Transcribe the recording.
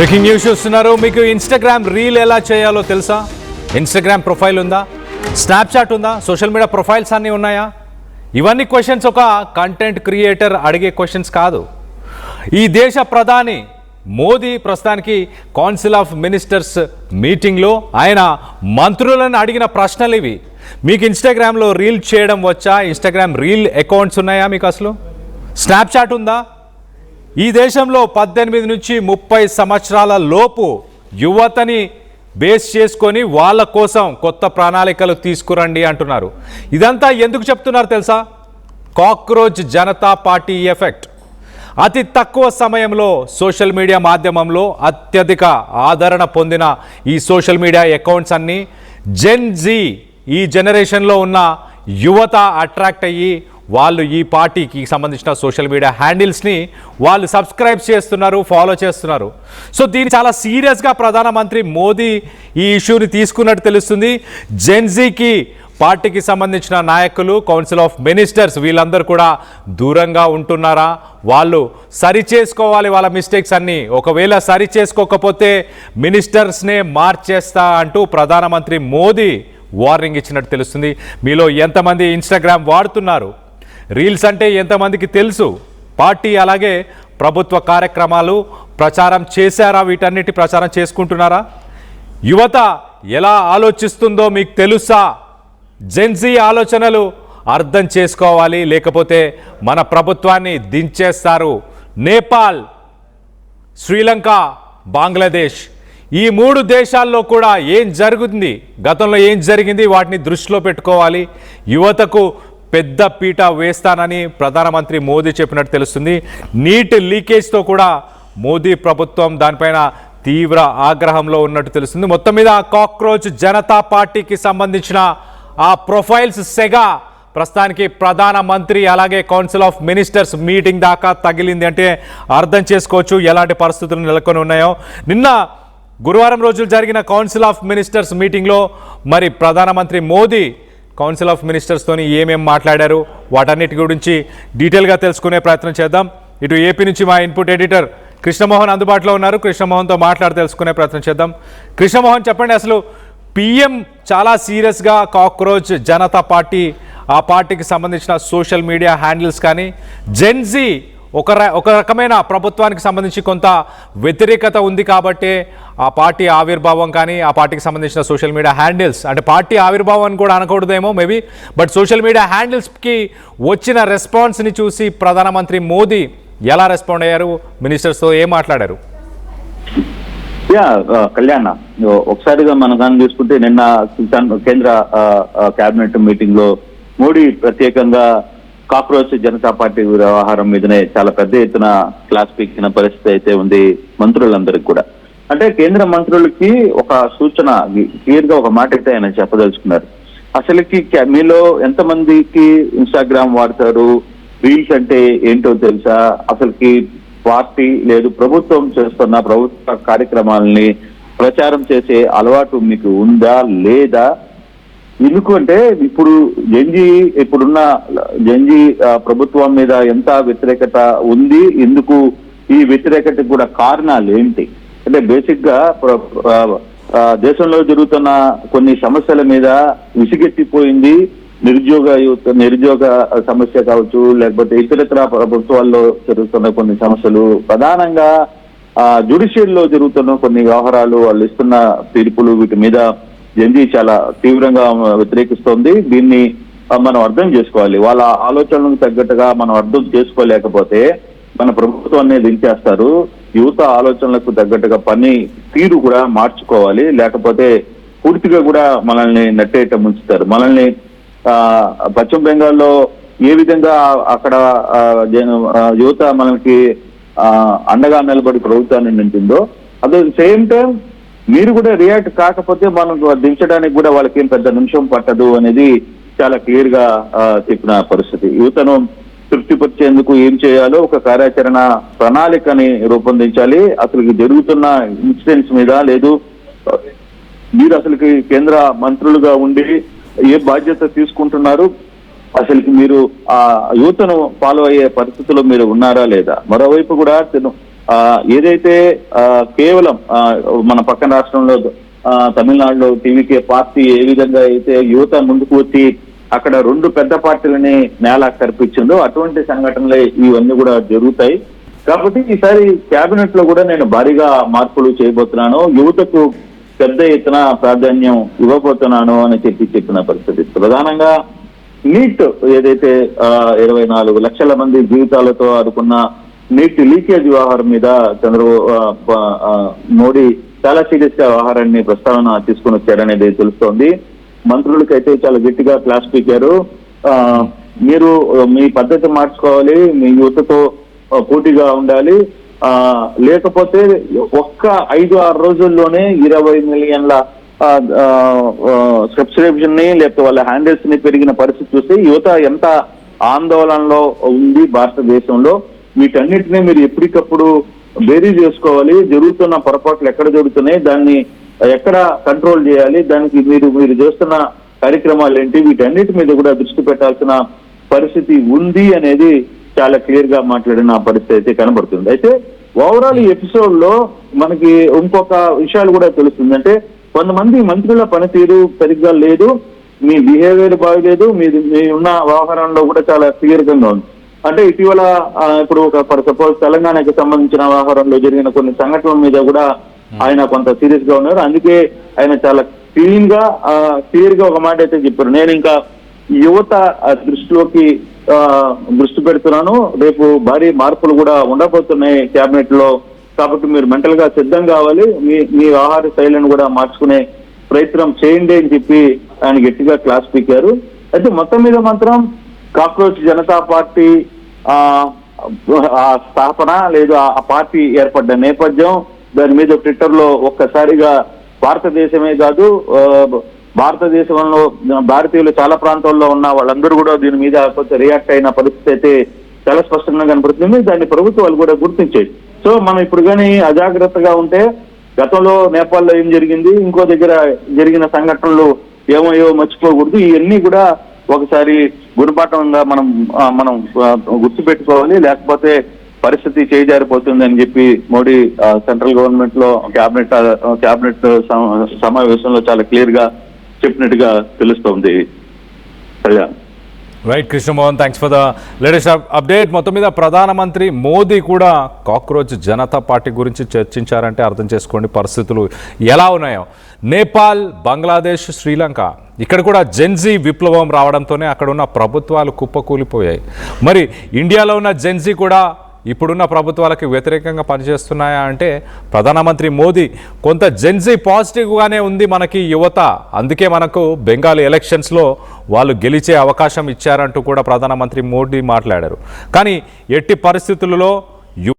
Breaking news చూస్తున్నారు. మీకు Instagram reel ఎలా చేయాలో తెలుసా? ఇన్స్టాగ్రామ్ ప్రొఫైల్ ఉందా? స్నాప్చాట్ ఉందా? సోషల్ మీడియా ప్రొఫైల్స్ అన్నీ ఉన్నాయా? ఇవన్నీ క్వశ్చన్స్ ఒక కంటెంట్ క్రియేటర్ అడిగే క్వశ్చన్స్ కాదు. ఈ దేశ ప్రధాని మోదీ ప్రస్తుతానికి కౌన్సిల్ ఆఫ్ మినిస్టర్స్ మీటింగ్లో ఆయన మంత్రులను అడిగిన ప్రశ్నలు ఇవి. మీకు ఇన్స్టాగ్రామ్లో రీల్ చేయడం వచ్చా? ఇన్స్టాగ్రామ్ రీల్ అకౌంట్స్ ఉన్నాయా మీకు? అసలు స్నాప్చాట్ ఉందా? ఈ దేశంలో 18 నుంచి 30 సంవత్సరాల లోపు యువతని బేస్ చేసుకొని వాళ్ళ కోసం కొత్త ప్రణాళికలు తీసుకురండి అంటున్నారు. ఇదంతా ఎందుకు చెప్తున్నారు తెలుసా? Cockroach Janata party effect. అతి తక్కువ సమయంలో సోషల్ మీడియా మాధ్యమంలో అత్యధిక ఆదరణ పొందిన ఈ సోషల్ మీడియా అకౌంట్స్ అన్నీ జెన్ జీ, ఈ జనరేషన్లో ఉన్న యువత అట్రాక్ట్ అయ్యి వాళ్ళు ఈ పార్టీకి సంబంధించిన సోషల్ మీడియా హ్యాండిల్స్ని వాళ్ళు సబ్స్క్రైబ్ చేస్తున్నారు, ఫాలో చేస్తున్నారు. సో దీన్ని చాలా సీరియస్గా ప్రధానమంత్రి మోదీ ఈ ఇష్యూని తీసుకున్నట్టు తెలుస్తుంది. జెన్జీకి పార్టీకి సంబంధించిన నాయకులు, కౌన్సిల్ ఆఫ్ మినిస్టర్స్ వీళ్ళందరూ కూడా దూరంగా ఉంటున్నారా? వాళ్ళు సరి చేసుకోవాలి వాళ్ళ మిస్టేక్స్ అన్నీ. ఒకవేళ సరి చేసుకోకపోతే మినిస్టర్స్నే మార్చేస్తా అంటూ ప్రధానమంత్రి మోదీ వార్నింగ్ ఇచ్చినట్టు తెలుస్తుంది. మీలో ఎంతమంది ఇన్స్టాగ్రామ్ వాడుతున్నారు? రీల్స్ అంటే ఎంతమందికి తెలుసు? పార్టీ అలాగే ప్రభుత్వ కార్యక్రమాలు ప్రచారం చేశారా? వీటన్నిటి ప్రచారం చేసుకుంటున్నారా? యువత ఎలా ఆలోచిస్తుందో మీకు తెలుసా? జెన్జీ ఆలోచనలు అర్థం చేసుకోవాలి, లేకపోతే మన ప్రభుత్వాన్ని దించేస్తారు. నేపాల్, శ్రీలంక, బంగ్లాదేశ్ ఈ 3 దేశాల్లో కూడా ఏం జరుగుతుంది, గతంలో ఏం జరిగింది వాటిని దృష్టిలో పెట్టుకోవాలి. యువతకు పెద్ద పీట వేస్తానని ప్రధానమంత్రి మోదీ చెప్పినట్టు తెలుస్తుంది. నీట్ లీకేజ్తో కూడా మోదీ ప్రభుత్వం దానిపైన తీవ్ర ఆగ్రహంలో ఉన్నట్టు తెలుస్తుంది. మొత్తం మీద కాక్రోచ్ జనతా పార్టీకి సంబంధించిన ఆ ప్రొఫైల్స్ సెగ ప్రస్తుతానికి ప్రధానమంత్రి అలాగే కౌన్సిల్ ఆఫ్ మినిస్టర్స్ మీటింగ్ దాకా తగిలింది అంటే అర్థం చేసుకోవచ్చు ఎలాంటి పరిస్థితులు నెలకొని ఉన్నాయో. నిన్న గురువారం రోజులు జరిగిన కౌన్సిల్ ఆఫ్ మినిస్టర్స్ మీటింగ్లో మరి ప్రధానమంత్రి మోదీ కౌన్సిల్ ఆఫ్ మినిస్టర్స్తోని ఏమేం మాట్లాడారు వాటన్నిటి గురించి డీటెయిల్గా తెలుసుకునే ప్రయత్నం చేద్దాం. ఇటు ఏపీ నుంచి మా ఇన్పుట్ ఎడిటర్ కృష్ణమోహన్ అందుబాటులో ఉన్నారు. కృష్ణమోహన్తో మాట్లాడి తెలుసుకునే ప్రయత్నం చేద్దాం. కృష్ణమోహన్, చెప్పండి, అసలు పిఎం చాలా సీరియస్గా కాక్రోచ్ జనతా పార్టీ, ఆ పార్టీకి సంబంధించిన సోషల్ మీడియా హ్యాండిల్స్ కానీ జెన్జీ ఒక రకమైన ప్రభుత్వానికి సంబంధించి కొంత వ్యతిరేకత ఉంది కాబట్టి ఆ పార్టీ ఆవిర్భావం కానీ ఆ పార్టీకి సంబంధించిన సోషల్ మీడియా హ్యాండిల్స్, అంటే పార్టీ ఆవిర్భావం కూడా అనకూడదేమో మేబీ, బట్ సోషల్ మీడియా హ్యాండిల్స్కి వచ్చిన రెస్పాన్స్ని చూసి ప్రధానమంత్రి మోదీ ఎలా రెస్పాండ్ అయ్యారు? మినిస్టర్స్తో ఏం మాట్లాడారు? కళ్యాణ్, ఒకసారిగా మనం కానీ చూసుకుంటే నిన్న కేంద్ర కేబినెట్ మీటింగ్ లో మోడీ ప్రత్యేకంగా కాక్రోచ్ జనతా పార్టీ వ్యవహారం మీదనే చాలా పెద్ద ఎత్తున క్లాస్ పీకిన పరిస్థితి అయితే ఉంది మంత్రులందరికీ కూడా. అంటే కేంద్ర మంత్రులకి ఒక సూచన, క్లియర్ గా ఒక మాట అయితే ఆయన చెప్పదలుచుకున్నారు. అసలుకి మీలో ఎంతమందికి ఇన్స్టాగ్రామ్ వాడతారు, రీల్స్ అంటే ఏంటో తెలుసా, అసలుకి పార్టీ లేదు ప్రభుత్వం చేస్తున్న ప్రభుత్వ కార్యక్రమాలని ప్రచారం చేసే అలవాటు మీకు ఉందా లేదా? ఎందుకంటే ఇప్పుడున్న జెన్జీ ప్రభుత్వం మీద ఎంత వ్యతిరేకత ఉంది, ఎందుకు ఈ వ్యతిరేకతకు కూడా కారణాలు ఏంటి అంటే బేసిక్ గా దేశంలో జరుగుతున్న కొన్ని సమస్యల మీద విసిగెత్తిపోయింది. నిరుద్యోగ సమస్య కావచ్చు, లేకపోతే ఇతరత్ర ప్రభుత్వాల్లో జరుగుతున్న కొన్ని సమస్యలు, ప్రధానంగా జ్యుడిషియల్ లో జరుగుతున్న కొన్ని వ్యవహారాలు, వాళ్ళు ఇస్తున్న తీర్పులు, వీటి మీద జెన్జీ చాలా తీవ్రంగా వ్యతిరేకిస్తోంది. దీన్ని మనం అర్థం చేసుకోవాలి. వాళ్ళ ఆలోచనలకు తగ్గట్టుగా మనం అర్థం చేసుకోలేకపోతే మన ప్రభుత్వాన్ని దించేస్తారు. యువత ఆలోచనలకు తగ్గట్టుగా పని తీరు కూడా మార్చుకోవాలి, లేకపోతే పూర్తిగా కూడా మనల్ని నట్టేట ముంచుతారు. మనల్ని పశ్చిమ బెంగాల్లో ఏ విధంగా అక్కడ యువత మనకి అండగా నిలబడి ప్రభుత్వాన్ని నింపిందో, అదే సేమ్ టైం మీరు కూడా రియాక్ట్ కాకపోతే మనం దించడానికి కూడా వాళ్ళకి ఏం పెద్ద నిమిషం పట్టదు అనేది చాలా క్లియర్ గా చెప్పిన పరిస్థితి. యువతను తృప్తిపరిచేందుకు ఏం చేయాలో ఒక కార్యాచరణ ప్రణాళికని రూపొందించాలి. అసలు జరుగుతున్న ఇన్సిడెంట్స్ మీద లేదు, మీరు అసలుకి కేంద్ర మంత్రులుగా ఉండి ఏ బాధ్యత తీసుకుంటున్నారు, అసలుకి మీరు ఆ యువతను ఫాలో అయ్యే పరిస్థితుల్లో మీరు ఉన్నారా లేదా? మరోవైపు కూడా ఏదైతే కేవలం మన పక్కన రాష్ట్రంలో తమిళనాడులో టీవీకే పార్టీ ఏ విధంగా అయితే యువత ముందుకు వచ్చి అక్కడ 2 పెద్ద పార్టీలని నేల కల్పించిందో అటువంటి సంఘటనలే ఇవన్నీ కూడా జరుగుతాయి. కాబట్టి ఈసారి కేబినెట్ లో కూడా నేను భారీగా మార్పులు చేయబోతున్నాను, యువతకు పెద్ద ఎత్తున ప్రాధాన్యం ఇవ్వబోతున్నాను అని చెప్పిన పరిస్థితి. ప్రధానంగా నీట్ ఏదైతే 24 లక్షల మంది జీవితాలతో ఆడుకున్న నీట్ లీకేజ్ వ్యవహారం మీద మోడీ చాలా సీరియస్ గా వ్యవహారాన్ని ప్రస్తావన తీసుకుని వచ్చారనేది తెలుస్తోంది. మంత్రులకైతే చాలా గట్టిగా క్లాస్ పీకారు. మీరు మీ పద్ధతి మార్చుకోవాలి, మీ యువతతో పోటీగా ఉండాలి, లేకపోతే ఒక్క 5-6 రోజుల్లోనే 20 మిలియన్ల సబ్స్క్రిప్షన్ ని లేకపోతే వాళ్ళ హ్యాండిల్స్ ని పెరిగిన పరిస్థితి చూస్తే యువత ఎంత ఆందోళనలో ఉంది భారతదేశంలో. వీటన్నిటినీ మీరు ఎప్పటికప్పుడు బేరీ చేసుకోవాలి. జరుగుతున్న పొరపాట్లు ఎక్కడ జరుగుతున్నాయి, దాన్ని ఎక్కడ కంట్రోల్ చేయాలి, దానికి మీరు చేస్తున్న కార్యక్రమాలు ఏంటి, వీటన్నిటి మీద కూడా దృష్టి పెట్టాల్సిన పరిస్థితి ఉంది అనేది చాలా క్లియర్ గా మాట్లాడిన పరిస్థితి అయితే కనబడుతుంది. అయితే ఓవరాల్ ఈ ఎపిసోడ్ లో మనకి ఇంకొక విషయాలు కూడా తెలుస్తుంది. అంటే కొంతమంది మంత్రుల పనితీరు సరిగ్గా లేదు, మీ బిహేవియర్ బాగలేదు, మీ ఉన్న వ్యవహారంలో కూడా చాలా క్లియర్గా ఉంది. అంటే ఇటీవల ఇప్పుడు ఫర్ సపోజ్ తెలంగాణకి సంబంధించిన వ్యవహారంలో జరిగిన కొన్ని సంఘటనల మీద కూడా ఆయన కొంత సీరియస్ గా ఉన్నారు. అందుకే ఆయన చాలా క్లియర్ గా ఒక మాట అయితే చెప్పారు, నేను ఇంకా యువత దృష్టి పెడుతున్నాను, రేపు భారీ మార్పులు కూడా ఉండబోతున్నాయి కేబినెట్ లో, కాబట్టి మీరు మెంటల్ గా సిద్ధం కావాలి, మీ ఆహార శైలిని కూడా మార్చుకునే ప్రయత్నం చేయండి అని చెప్పి ఆయన గట్టిగా క్లాస్ పీకారు. అయితే మొత్తం మీద మాత్రం కాక్రోచ్ జనతా పార్టీ స్థాపన లేదు ఆ పార్టీ ఏర్పడ్డ నేపథ్యం, దాని మీద ట్విట్టర్ లో ఒక్కసారిగా భారతదేశమే కాదు భారతదేశంలో భారతీయులు చాలా ప్రాంతాల్లో ఉన్న వాళ్ళందరూ కూడా దీని మీద కొంచెం రియాక్ట్ అయిన పరిస్థితి అయితే చాలా స్పష్టంగా కనపడుతుంది. దాన్ని ప్రభుత్వాలు కూడా గుర్తించాయి. సో మనం ఇప్పుడు కానీ అజాగ్రత్తగా ఉంటే గతంలో నేపాల్లో ఏం జరిగింది, ఇంకో దగ్గర జరిగిన సంఘటనలు ఏమయ్యో మర్చిపోకూడదు. ఇవన్నీ కూడా ఒకసారి గుణపాఠంగా మనం గుర్తుపెట్టుకోవాలి, లేకపోతే పరిస్థితి చేజారిపోతుంది అని చెప్పి మోడీ సెంట్రల్ గవర్నమెంట్ లో క్యాబినెట్ సమావేశంలో చాలా క్లియర్ గా చెప్పినట్టుగా తెలుస్తోంది. Kalyan. Right Krishnamohan, thanks for the latest update. మొత్తం మీద ప్రధానమంత్రి మోదీ కూడా కాక్రోచ్ జనతా పార్టీ గురించి చర్చించారంటే అర్థం చేసుకోండి పరిస్థితులు ఎలా ఉన్నాయో. నేపాల్, బంగ్లాదేశ్, శ్రీలంక ఇక్కడ కూడా జెన్జీ విప్లవం రావడంతోనే అక్కడ ఉన్న ప్రభుత్వాలు కుప్పకూలిపోయాయి. మరి ఇండియాలో ఉన్న జెన్జీ కూడా ఇప్పుడున్న ప్రభుత్వాలకు వ్యతిరేకంగా పనిచేస్తున్నాయా అంటే ప్రధానమంత్రి మోదీ కొంత జెన్జీ పాజిటివ్గానే ఉంది మనకి యువత, అందుకే మనకు బెంగాల్ ఎలక్షన్స్లో వాళ్ళు గెలిచే అవకాశం ఇచ్చారంటూ కూడా ప్రధానమంత్రి మోదీ మాట్లాడారు. కానీ ఎట్టి పరిస్థితులలో